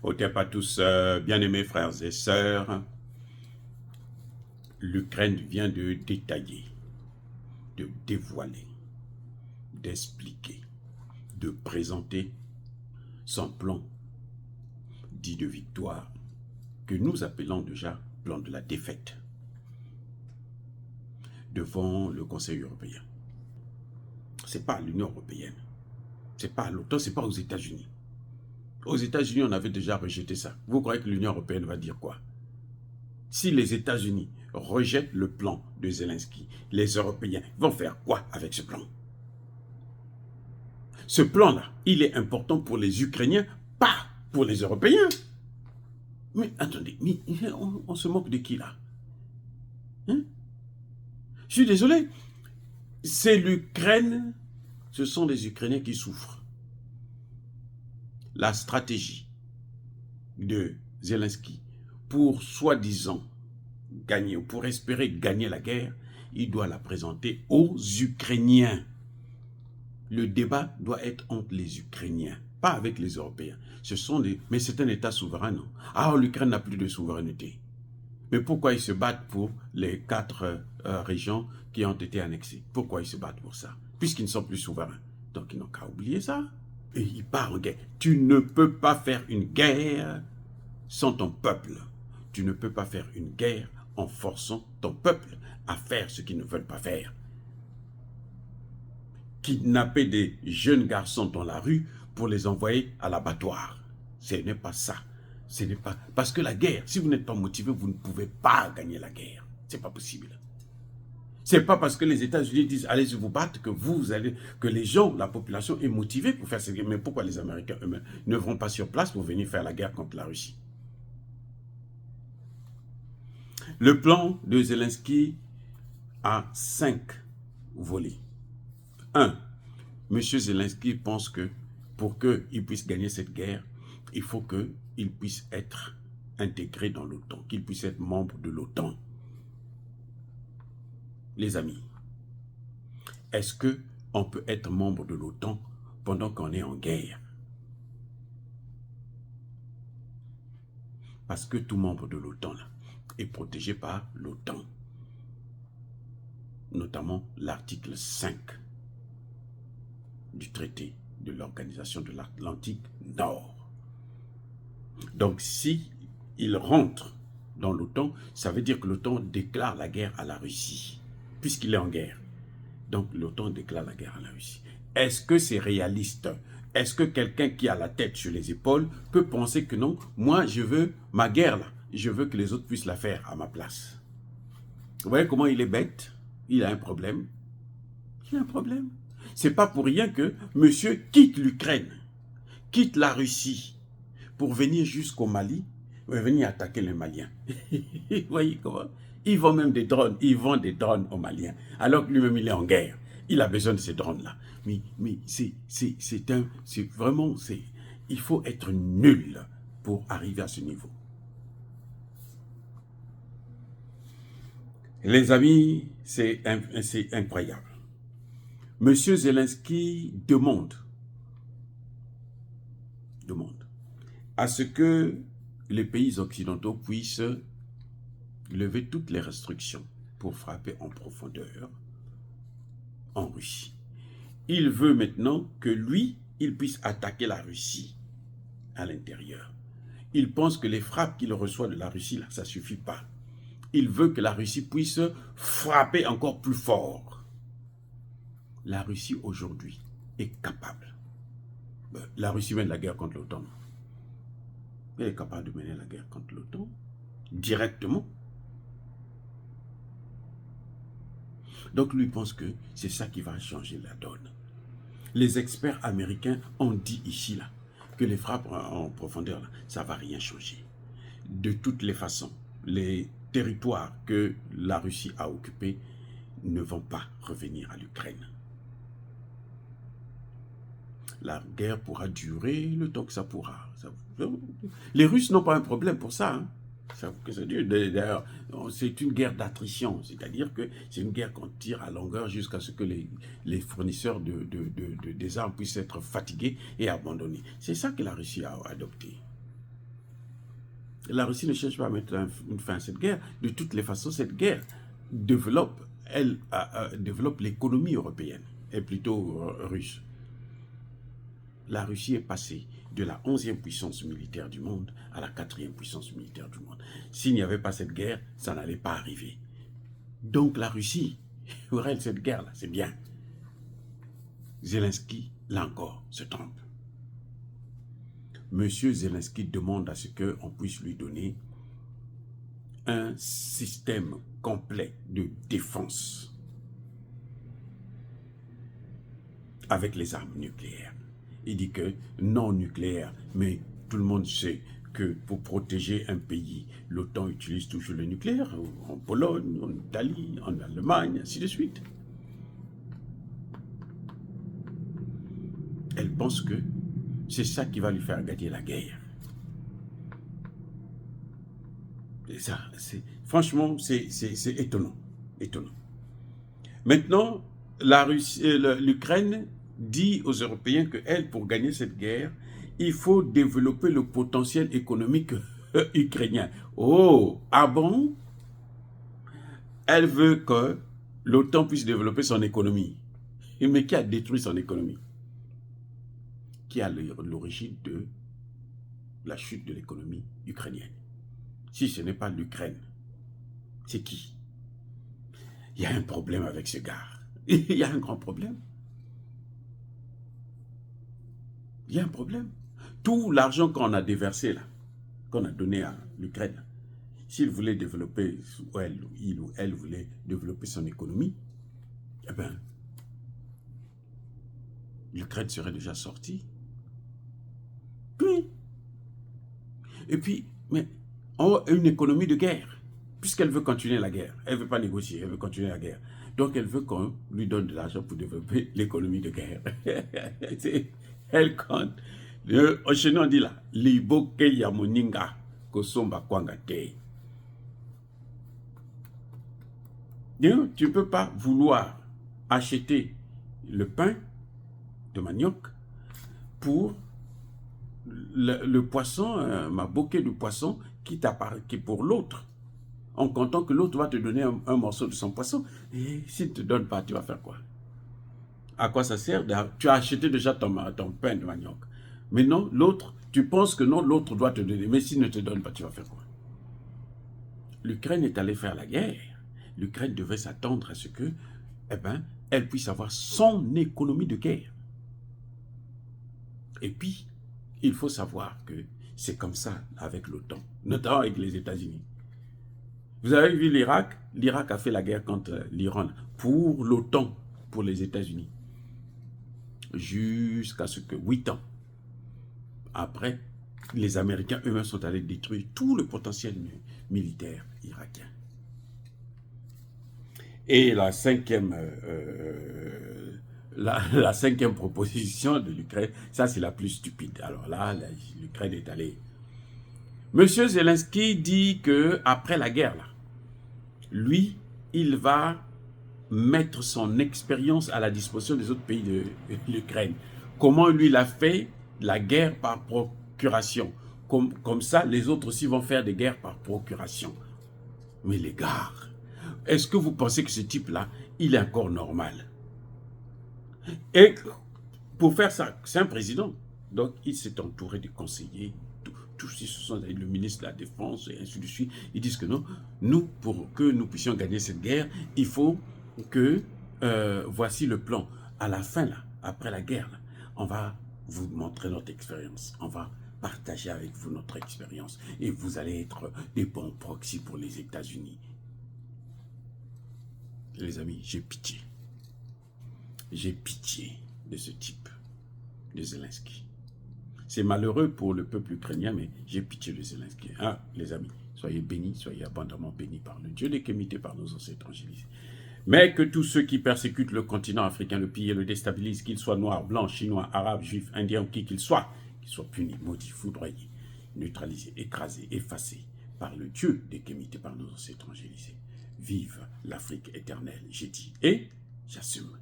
Au TEP à tous, bien-aimés frères et sœurs, l'Ukraine vient de détailler, de dévoiler, d'expliquer, de présenter son plan dit de victoire, que nous appelons déjà plan de la défaite, devant le Conseil européen. Ce n'est pas l'Union européenne, ce n'est pas l'OTAN, ce n'est pas aux États-Unis. Aux États-Unis, on avait déjà rejeté ça. Vous croyez que l'Union européenne va dire quoi? Si les États-Unis rejettent le plan de Zelensky, les Européens vont faire quoi avec ce plan? Ce plan-là, il est important pour les Ukrainiens, pas pour les Européens. Mais attendez, on se moque de qui là? Hein? Je suis désolé. C'est l'Ukraine, ce sont les Ukrainiens qui souffrent. La stratégie de Zelensky pour soi-disant gagner, ou pour espérer gagner la guerre, il doit la présenter aux Ukrainiens. Le débat doit être entre les Ukrainiens, pas avec les Européens. Mais c'est un État souverain, non? Ah, l'Ukraine n'a plus de souveraineté. Mais pourquoi ils se battent pour les 4 régions qui ont été annexées? Pourquoi ils se battent pour ça? Puisqu'ils ne sont plus souverains. Donc ils n'ont qu'à oublier ça. Et ils partent en guerre. Tu ne peux pas faire une guerre sans ton peuple. Tu ne peux pas faire une guerre en forçant ton peuple à faire ce qu'ils ne veulent pas faire. Kidnapper des jeunes garçons dans la rue pour les envoyer à l'abattoir. Ce n'est pas ça. Ce n'est pas... Parce que la guerre, si vous n'êtes pas motivé, vous ne pouvez pas gagner la guerre. Ce n'est pas possible. Ce n'est pas parce que les États-Unis disent allez vous battre que les gens, la population est motivée pour faire cette guerre. Mais pourquoi les Américains eux-mêmes ne vont pas sur place pour venir faire la guerre contre la Russie? Le plan de Zelensky a 5 volets. 1. M. Zelensky pense que pour qu'il puisse gagner cette guerre, il faut qu'il puisse être intégré dans l'OTAN, qu'il puisse être membre de l'OTAN. Les amis, est-ce qu'on peut être membre de l'OTAN pendant qu'on est en guerre? Parce que tout membre de l'OTAN est protégé par l'OTAN, notamment l'article 5 du traité de l'Organisation de l'Atlantique Nord. Donc, si il rentre dans l'OTAN, ça veut dire que l'OTAN déclare la guerre à la Russie, puisqu'il est en guerre. Donc, l'OTAN déclare la guerre à la Russie. Est-ce que c'est réaliste? Est-ce que quelqu'un qui a la tête sur les épaules peut penser que non, moi, je veux ma guerre là, je veux que les autres puissent la faire à ma place? Vous voyez comment il est bête? Il a un problème. Il a un problème. C'est pas pour rien que monsieur quitte l'Ukraine, quitte la Russie, pour venir jusqu'au Mali, venir attaquer les Maliens. Vous voyez comment? Ils vendent même des drones, ils vendent des drones aux Maliens, alors que lui-même il est en guerre. Il a besoin de ces drones-là. Mais il faut être nul pour arriver à ce niveau. Les amis, c'est incroyable. Monsieur Zelensky demande à ce que les pays occidentaux puissent lever toutes les restrictions pour frapper en profondeur en Russie. Il veut maintenant que lui, il puisse attaquer la Russie à l'intérieur. Il pense que les frappes qu'il reçoit de la Russie, là, ça ne suffit pas. Il veut que la Russie puisse frapper encore plus fort. La Russie aujourd'hui est capable. La Russie mène la guerre contre l'OTAN. Elle est capable de mener la guerre contre l'OTAN directement. Donc lui pense que c'est ça qui va changer la donne. Les experts américains ont dit ici là que les frappes en profondeur là, ça ne va rien changer. De toutes les façons, les territoires que la Russie a occupés ne vont pas revenir à l'Ukraine. La guerre pourra durer le temps que ça pourra. Les Russes n'ont pas un problème pour ça. Hein. D'ailleurs, c'est une guerre d'attrition, c'est-à-dire que c'est une guerre qu'on tire à longueur jusqu'à ce que les fournisseurs des armes puissent être fatigués et abandonnés. C'est ça que la Russie a adopté. La Russie ne cherche pas à mettre une fin à cette guerre. De toutes les façons, cette guerre développe, développe l'économie européenne, et plutôt russe. La Russie est passée de la 11e puissance militaire du monde à la 4e puissance militaire du monde. S'il n'y avait pas cette guerre, ça n'allait pas arriver. Donc la Russie aurait cette guerre-là, c'est bien. Zelensky, là encore, se trompe. Monsieur Zelensky demande à ce qu'on puisse lui donner un système complet de défense avec les armes nucléaires. Il dit que non nucléaire, mais tout le monde sait que pour protéger un pays, l'OTAN utilise toujours le nucléaire, en Pologne, en Italie, en Allemagne, ainsi de suite. Elle pense que c'est ça qui va lui faire gagner la guerre. Et ça, franchement, c'est étonnant. Étonnant. Maintenant, l'Ukraine dit aux Européens qu'elle, pour gagner cette guerre, il faut développer le potentiel économique ukrainien. Oh, ah bon? Elle veut que l'OTAN puisse développer son économie. Mais qui a détruit son économie? Qui a l'origine de la chute de l'économie ukrainienne? Si ce n'est pas l'Ukraine, c'est qui? Il y a un problème avec ce gars. Il y a un grand problème. Il y a un problème. Tout l'argent qu'on a déversé là, qu'on a donné à l'Ukraine, s'il voulait développer, il ou elle voulait développer son économie, eh bien, l'Ukraine serait déjà sortie. Oui. Et puis, mais une économie de guerre, puisqu'elle veut continuer la guerre. Elle ne veut pas négocier, elle veut continuer la guerre. Donc, elle veut qu'on lui donne de l'argent pour développer l'économie de guerre. Elle compte. Chez nous, on dit là, Liboke Yamoninga, Kosomba Kwangate. Tu ne peux pas vouloir acheter le pain de manioc pour le poisson, ma bouquet de poisson qui est pour l'autre, en comptant que l'autre va te donner un morceau de son poisson. Et s'il ne te donne pas, tu vas faire quoi? À quoi ça sert? Tu as acheté déjà ton pain de manioc. Mais non, l'autre, tu penses que non, l'autre doit te donner. Mais s'il ne te donne pas, tu vas faire quoi? L'Ukraine est allée faire la guerre. L'Ukraine devait s'attendre à ce que, eh ben, elle puisse avoir son économie de guerre. Et puis, il faut savoir que c'est comme ça avec l'OTAN, notamment avec les États-Unis. Vous avez vu l'Irak? L'Irak a fait la guerre contre l'Iran pour l'OTAN, pour les États-Unis. Jusqu'à ce que 8 ans après, les Américains eux-mêmes sont allés détruire tout le potentiel militaire irakien. Et la cinquième proposition de l'Ukraine, ça c'est la plus stupide. Alors là, l'Ukraine est allée. Monsieur Zelensky dit que après la guerre, là, lui, il va mettre son expérience à la disposition des autres pays de l'Ukraine. Comment lui l'a fait la guerre par procuration. Comme ça, les autres aussi vont faire des guerres par procuration. Mais les gars, est-ce que vous pensez que ce type-là, il est encore normal? Et pour faire ça, c'est un président. Donc, il s'est entouré de conseillers. Tous ils sont le ministre de la Défense et ainsi de suite. Ils disent que non, nous, pour que nous puissions gagner cette guerre, il faut que, voici le plan. À la fin, là, après la guerre, là, on va vous montrer notre expérience. On va partager avec vous notre expérience. Et vous allez être des bons proxys pour les États-Unis. Les amis, j'ai pitié. J'ai pitié de ce type, de Zelensky. C'est malheureux pour le peuple ukrainien, mais j'ai pitié de Zelensky. Hein, les amis, soyez bénis, soyez abondamment bénis par le Dieu des Kémités, par nos ancêtres évangélisés. Mais que tous ceux qui persécutent le continent africain, le pillent et le déstabilisent, qu'ils soient noirs, blancs, chinois, arabes, juifs, indiens ou qui qu'ils soient punis, maudits, foudroyés, neutralisés, écrasés, effacés par le Dieu des Kémités, par nos ancêtres évangélisés. Vive l'Afrique éternelle, j'ai dit, et j'assume.